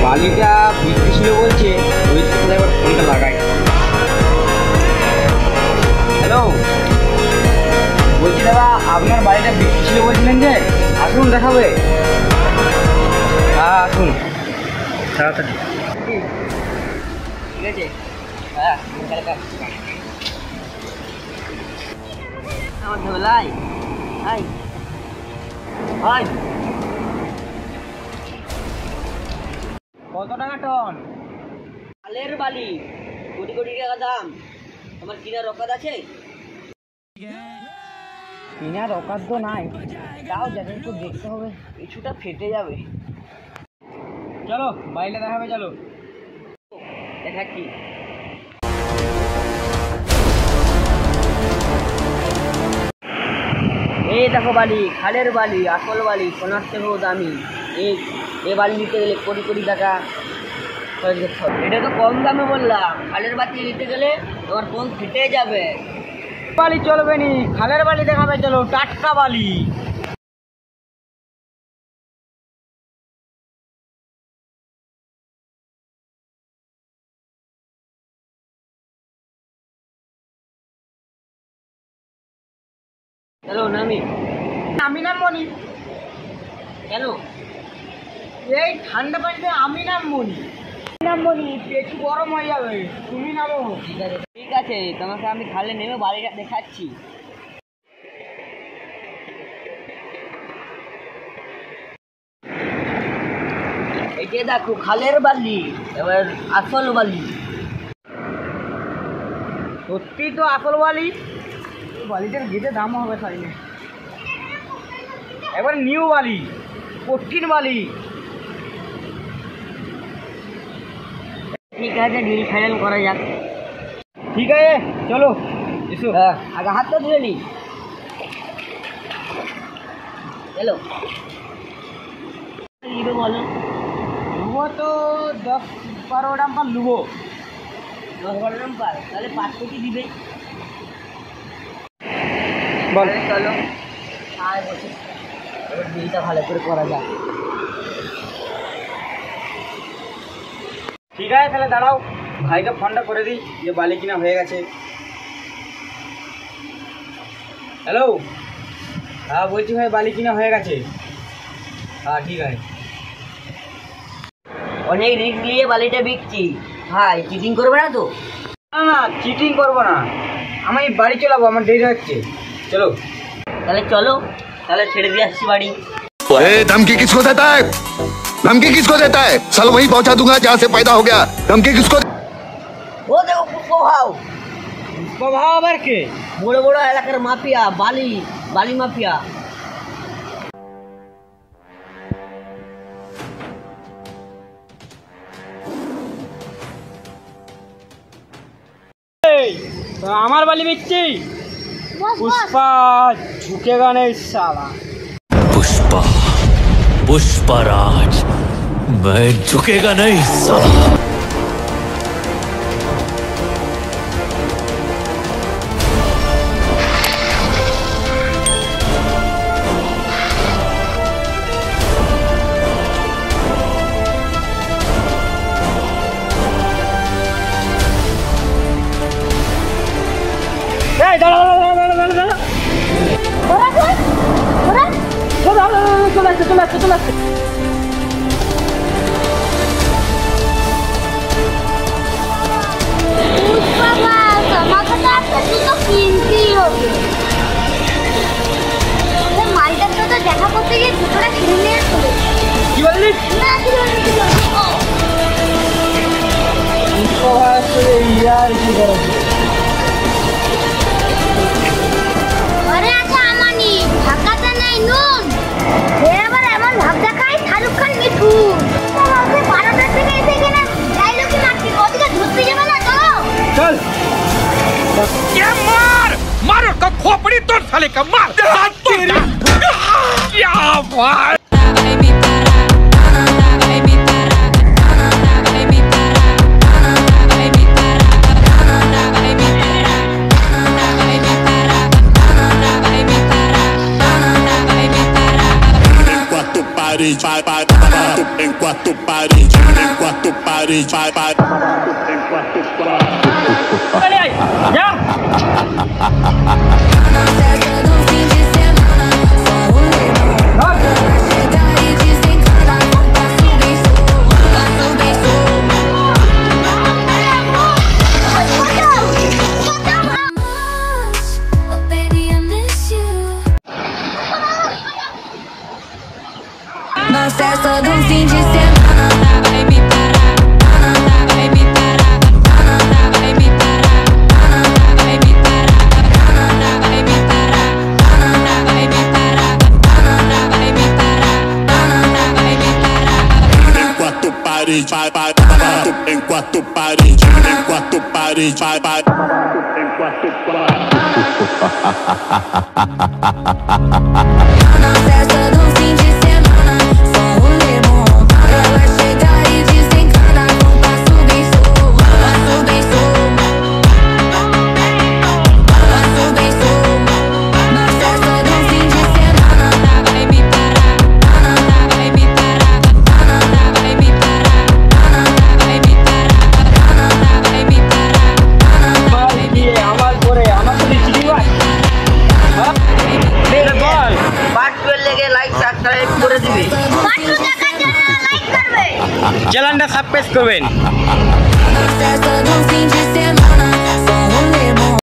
বালিটা বৃষ্টি ছিল বলছে, ওই থেকে একবার ফোনটা লাগাই। হ্যালো, বলছি দাদা আপনার বাড়িটা বৃষ্টি ছিল বলছিলেন যে, আসুন দেখাবে। হ্যাঁ আসুন তাড়াতাড়ি। ঠিক আছে, হ্যাঁ আমার ধোলাই হাই হাই। কত টাকা টন? আলের বালি কোটি কোটি টাকা দাম। তোমার কিনার অকাত আছে? কিনার অকাত তো নাই, তাও যাদের একটু দেখতে হবে, কিছুটা ফেটে যাবে। চলো বাইরে দেখাবে, চলো দেখাচ্ছি। এই দেখো বালি, খালের বালি, আসল বালি, সোনার থেকেও দামি। এই বালি নিতে গেলে কোটি কোটি টাকা খরচ করতে হবে। এটা তো কম দামে বললাম, খালের বালি নিতে গেলে তোমার ফোন ফেটে যাবে। বালি চলবে নি, খালের বালি দেখাবে, চলো টাটকা বালি। চলো নামি। আমি নামবো নি কেন? এই ঠান্ডা পানিতে আমি নামবো নি, পেটু গরম হয়ে যাবে, তুমি নামো। ঠিক আছে ঠিক আছে, তোমাকে আমি খালে নেমে বাড়িটা দেখাচ্ছি। এই যে দেখো খালের বালি, এবার আসল বালি। সত্যি তো আসল বালি। বালিটার গেটে দাম হবে সাইনে। এবার নিউ বালি, কঠিন বালি। ঠিক আছে, ডিল ফাইনাল করা যাক। ঠিক আছে চলো এসো। হ্যাঁ আগে হাতটা ধুয়ে নি। চলো নিবে বলো। লুবো তো 10-12 ডাম্পার লুবো। 10-12 ডাম্পার, তাহলে 5 কোটি দিবে। বল চলো আয় বসে, এবার ডিলটা ভালো করে করা যাক। ঠিক আছে তাহলে দাঁড়াও, ভাইকে ফোনটা করে দিই যে বালি কিনা হয়ে গেছে। হ্যালো, হ্যাঁ বলছি ভাই বালি কিনা হয়ে গেছে। হ্যাঁ ঠিক আছে। অনেক রিস্ক নিয়ে বালিটা বিকছি ভাই, চিটিং করবে না তো? না না চিটিং করবো না, আমি বাড়ি চলাবো, আমার দেরি হচ্ছে। চলো তাহলে, চলো তাহলে ছেড়ে দিয়ে আসছি বাড়ি। धमकी किसको देता है? धमकी किसको देता है? साल वहीं पहुंचा दूंगा जहाँ से पैदा हो गया। धमकी किसको? ও দেখো পুষ্পভাও আবার কে? বড় বড় এলাকার মাফিয়া, বালি মাফিয়া। আমার বালি বেচছি। पुष्पा झुकेगा नहीं साला। पुष्पा पुष्पराज, मैं झुकेगा नहीं साला। চলে আসছে। দেখা করতে গিয়ে দুটোটা কিনে নিয়ে চলে। কি বললি? ইয়ার কি করছে? আরে আচ্ছা আমানি ঢাকাতে নাই নুন, এবার এমন ভাব দেখায় শাহরুখ খান মিঠু। আমাকে 12টার থেকে এসে কিনা ডায়লগই মারছি, ওদিকে ধরতে যাবে না তো। চল क्या मार का खोपड़ी तोड़ साले का, मार हाथ तोड़। क्या भाई parede, vai, vai, em quatro parede, em quatro parede, vai, vai, em quatro parede. Olha aí, já. No acesso do fim de semana, vai me parar, vai me parar, vai me parar, vai me parar, vai me parar, vai me parar, vai me parar, vai me parar. Em quatro parede, vai, vai, em quatro parede, em quatro parede, vai, vai, em quatro parede. No acesso do fim de semana, só o limão. Ela chega e desencana com passo bem solto, passo bem solto, passo bem solto. No acesso do fim de semana, vai me parar, vai me parar, vai me parar, vai me parar, vai me parar. আমার করে আমার তো চিঠি ভাই বল part লেগে like subscribe করে দিবে পাটু দেখার জন্য লাইক করবে চ্যানেলটা সাবস্ক্রাইব করবেন No acesso do fim de semana.